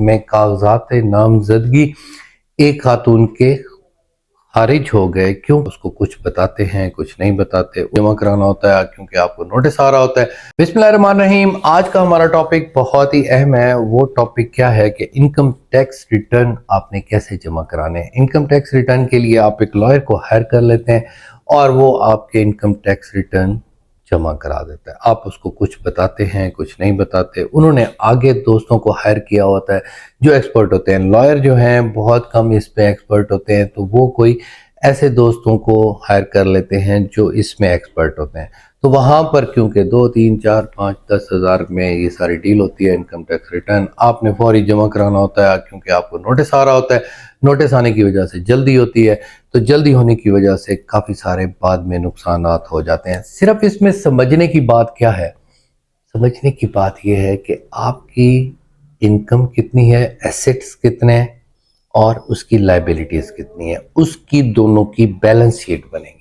में कागजात नामजदगी एक खातून के खारिज हो गए। क्यों? उसको कुछ बताते हैं, कुछ नहीं बताते। जमा कराना होता है क्योंकि आपको नोटिस आ रहा होता है। बिस्मिल्लाहिर्रहमानिर्रहीम। आज का हमारा टॉपिक बहुत ही अहम है। वो टॉपिक क्या है कि इनकम टैक्स रिटर्न आपने कैसे जमा कराने हैं। इनकम टैक्स रिटर्न के लिए आप एक लॉयर को हायर कर लेते हैं और वो आपके इनकम टैक्स रिटर्न जमा करा देता है। आप उसको कुछ बताते हैं, कुछ नहीं बताते। उन्होंने आगे दोस्तों को हायर किया होता है जो एक्सपर्ट होते हैं। लॉयर जो हैं बहुत कम इस पे एक्सपर्ट होते हैं, तो वो कोई ऐसे दोस्तों को हायर कर लेते हैं जो इसमें एक्सपर्ट होते हैं। तो वहाँ पर क्योंकि 2, 3, 4, 5, 10 हज़ार में ये सारी डील होती है। इनकम टैक्स रिटर्न आपने फौरी जमा कराना होता है क्योंकि आपको नोटिस आ रहा होता है। नोटिस आने की वजह से जल्दी होती है, तो जल्दी होने की वजह से काफ़ी सारे बाद में नुकसानात हो जाते हैं। सिर्फ इसमें समझने की बात क्या है? समझने की बात यह है कि आपकी इनकम कितनी है, एसेट्स कितने हैं और उसकी लायबिलिटीज़ कितनी है, उसकी दोनों की बैलेंस शीट बनेगी।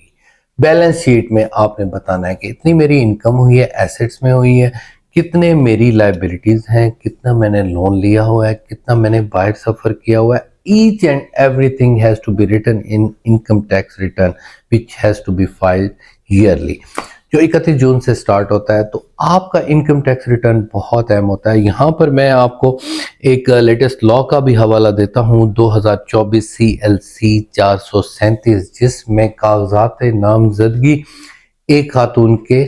बैलेंस शीट में आपने बताना है कि इतनी मेरी इनकम हुई है, एसेट्स में हुई है, कितने मेरी लायबिलिटीज़ हैं, कितना मैंने लोन लिया हुआ है, कितना मैंने बाहर सफ़र किया हुआ है। Each and everything has to be written in income tax return which has to be filed yearly, जो 31 जून से स्टार्ट होता है। तो आपका इनकम टैक्स रिटर्न बहुत अहम होता है। यहाँ पर मैं आपको एक लेटेस्ट लॉ का भी हवाला देता हूँ, 2024 CLC 437, जिसमें कागजात नामजदगी एक खातून के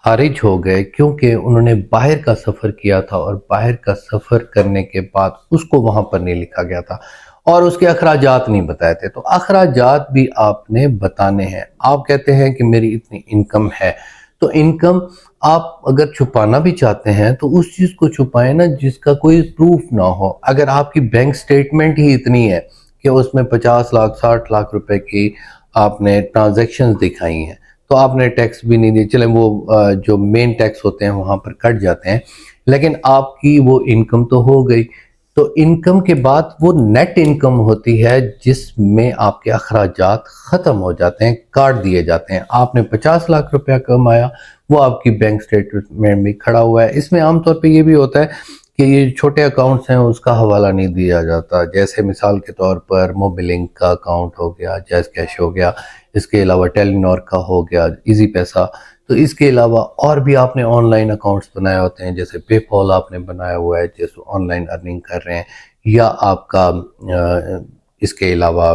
खारिज हो गए क्योंकि उन्होंने बाहर का सफ़र किया था और बाहर का सफ़र करने के बाद उसको वहाँ पर नहीं लिखा गया था और उसके अखराजात नहीं बताए थे। तो अखराजात भी आपने बताने हैं। आप कहते हैं कि मेरी इतनी इनकम है, तो इनकम आप अगर छुपाना भी चाहते हैं तो उस चीज़ को छुपाएं ना जिसका कोई प्रूफ ना हो। अगर आपकी बैंक स्टेटमेंट ही इतनी है कि उसमें 50 लाख 60 लाख रुपए की आपने ट्रांजैक्शंस दिखाई हैं, तो आपने टैक्स भी नहीं दिए। चले वो जो मेन टैक्स होते हैं वहाँ पर कट जाते हैं, लेकिन आपकी वो इनकम तो हो गई। तो इनकम के बाद वो नेट इनकम होती है जिसमें आपके अखराजात ख़त्म हो जाते हैं, काट दिए जाते हैं। आपने 50 लाख रुपया कमाया, वो आपकी बैंक स्टेटमेंट में खड़ा हुआ है। इसमें आमतौर पे ये भी होता है कि ये छोटे अकाउंट्स हैं उसका हवाला नहीं दिया जाता। जैसे मिसाल के तौर पर मोबिलिंक का अकाउंट हो गया, जैज़ कैश हो गया, इसके अलावा टेलीनॉर का हो गया, इजी पैसा। तो इसके अलावा और भी आपने ऑनलाइन अकाउंट्स बनाए होते हैं, जैसे पेपॉल आपने बनाया हुआ है, जैसे ऑनलाइन अर्निंग कर रहे हैं, या आपका इसके अलावा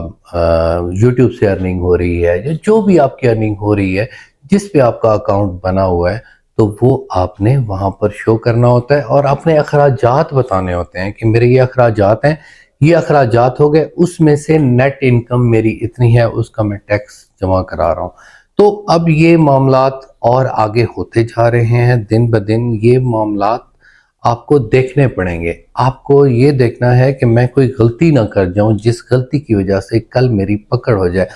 यूट्यूब से अर्निंग हो रही है, या जो भी आपकी अर्निंग हो रही है जिस पे आपका अकाउंट बना हुआ है, तो वो आपने वहाँ पर शो करना होता है और अपने अखराजात बताने होते हैं कि मेरे ये अखराजात हैं, ये अखराजात हो गए, उसमें से नेट इनकम मेरी इतनी है, उसका मैं टैक्स जमा करा रहा हूँ। तो अब ये मामलात और आगे होते जा रहे हैं, दिन ब दिन ये मामलात आपको देखने पड़ेंगे। आपको ये देखना है कि मैं कोई गलती ना कर जाऊं जिस गलती की वजह से कल मेरी पकड़ हो जाए।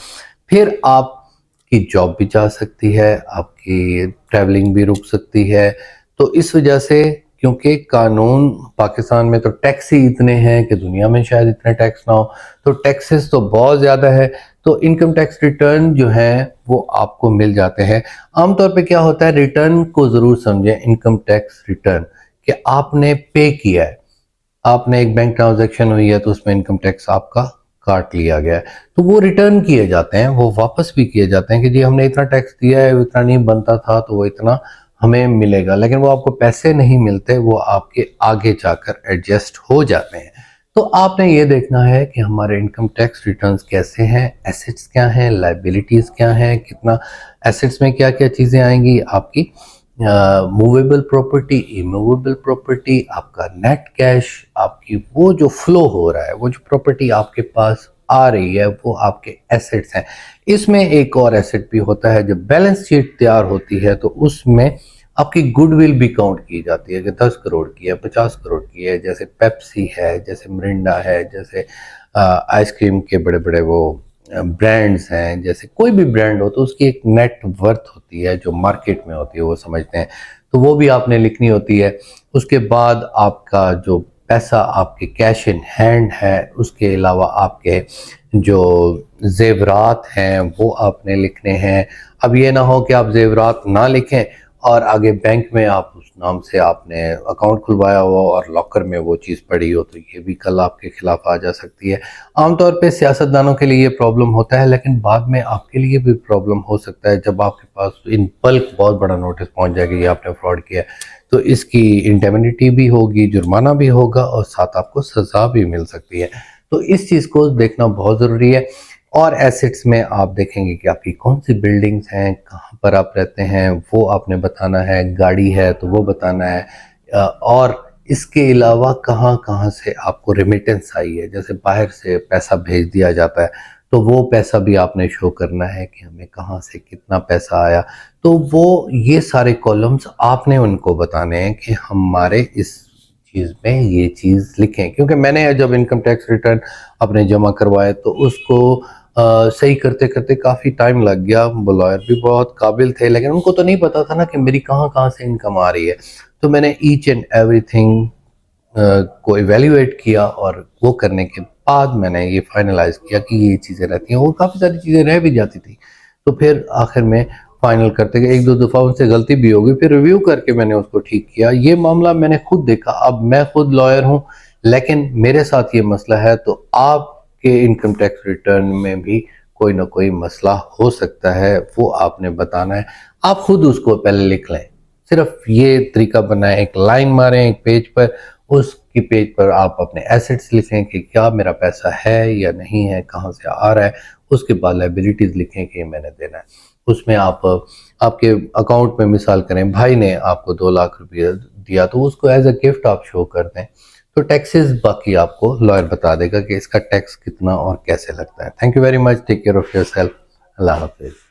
फिर आपकी जॉब भी जा सकती है, आपकी ट्रैवलिंग भी रुक सकती है। तो इस वजह से, क्योंकि कानून पाकिस्तान में तो टैक्स ही इतने हैं कि दुनिया में शायद इतने टैक्स ना हो, तो टैक्सेस तो बहुत ज़्यादा है। तो इनकम टैक्स रिटर्न जो हैं वो आपको मिल जाते हैं। आमतौर पे क्या होता है, रिटर्न को ज़रूर समझें। इनकम टैक्स रिटर्न कि आपने पे किया है, आपने एक बैंक ट्रांजैक्शन हुई है तो उसमें इनकम टैक्स आपका काट लिया गया है, तो वो रिटर्न किए जाते हैं, वो वापस भी किए जाते हैं कि जी हमने इतना टैक्स दिया है, इतना नहीं बनता था, तो वो इतना हमें मिलेगा। लेकिन वो आपको पैसे नहीं मिलते, वो आपके आगे जाकर एडजस्ट हो जाते हैं। तो आपने ये देखना है कि हमारे इनकम टैक्स रिटर्न्स कैसे हैं, एसेट्स क्या हैं, लायबिलिटीज़ क्या हैं, कितना एसेट्स में क्या क्या चीज़ें आएंगी, आपकी मूवेबल प्रॉपर्टी, इमूवेबल प्रॉपर्टी, आपका नेट कैश, आपकी वो जो फ्लो हो रहा है, वो जो प्रॉपर्टी आपके पास आ रही है, वो आपके एसेट्स हैं। इसमें एक और एसेट भी होता है, जब बैलेंस शीट तैयार होती है तो उसमें आपकी गुडविल भी काउंट की जाती है कि 10 करोड़ की है, 50 करोड़ की है। जैसे पेप्सी है, जैसे मिरिंडा है, जैसे आइसक्रीम के बड़े बड़े वो ब्रांड्स हैं, जैसे कोई भी ब्रांड हो तो उसकी एक नेट वर्थ होती है जो मार्केट में होती है, वो समझते हैं, तो वो भी आपने लिखनी होती है। उसके बाद आपका जो पैसा आपके कैश इन हैंड है, उसके अलावा आपके जो जेवरात हैं वो आपने लिखने हैं। अब ये ना हो कि आप जेवरात ना लिखें और आगे बैंक में आप उस नाम से आपने अकाउंट खुलवाया हो और लॉकर में वो चीज़ पड़ी हो, तो ये भी कल आपके खिलाफ आ जा सकती है। आमतौर पे सियासतदानों के लिए ये प्रॉब्लम होता है, लेकिन बाद में आपके लिए भी प्रॉब्लम हो सकता है जब आपके पास इन बल्क बहुत बड़ा नोटिस पहुंच जाएगा कि आपने फ्रॉड किया है। तो इसकी इंडेमनिटी भी होगी, जुर्माना भी होगा और साथ आपको सज़ा भी मिल सकती है। तो इस चीज़ को देखना बहुत ज़रूरी है। और एसेट्स में आप देखेंगे कि आपकी कौन सी बिल्डिंग्स हैं, कहाँ पर आप रहते हैं वो आपने बताना है, गाड़ी है तो वो बताना है, और इसके अलावा कहाँ कहाँ से आपको रेमिटेंस आई है, जैसे बाहर से पैसा भेज दिया जाता है तो वो पैसा भी आपने शो करना है कि हमें कहाँ से कितना पैसा आया। तो वो ये सारे कॉलम्स आपने उनको बताने हैं कि हमारे इस चीज़ में ये चीज़ लिखें, क्योंकि मैंने जब इनकम टैक्स रिटर्न अपने जमा करवाए तो उसको सही करते करते काफ़ी टाइम लग गया। वो लॉयर भी बहुत काबिल थे, लेकिन उनको तो नहीं पता था ना कि मेरी कहाँ कहाँ से इनकम आ रही है। तो मैंने ईच एंड एवरीथिंग को इवेल्युएट किया और वो करने के बाद मैंने ये फाइनलाइज किया कि ये चीज़ें रहती हैं, और काफ़ी सारी चीज़ें रह भी जाती थी। तो फिर आखिर में फाइनल करते गए, एक दो दफ़ा उनसे गलती भी हो गई, फिर रिव्यू करके मैंने उसको ठीक किया। ये मामला मैंने खुद देखा। अब मैं खुद लॉयर हूँ, लेकिन मेरे साथ ये मसला है, तो आपके इनकम टैक्स रिटर्न में भी कोई ना कोई मसला हो सकता है, वो आपने बताना है। आप खुद उसको पहले लिख लें, सिर्फ ये तरीका बनाएं, एक लाइन मारें एक पेज पर, उसकी पेज पर आप अपने एसेट्स लिखें कि क्या मेरा पैसा है या नहीं है, कहाँ से आ रहा है। उसके बाद लायबिलिटीज़ लिखें कि मैंने देना है। उसमें आप आपके अकाउंट में मिसाल करें भाई ने आपको 2 लाख रुपया दिया, तो उसको एज अ गिफ्ट आप शो कर दें। तो टैक्सेस बाकी आपको लॉयर बता देगा कि इसका टैक्स कितना और कैसे लगता है। Thank you very much, take care of yourself. अल्लाह हाफ़िज़।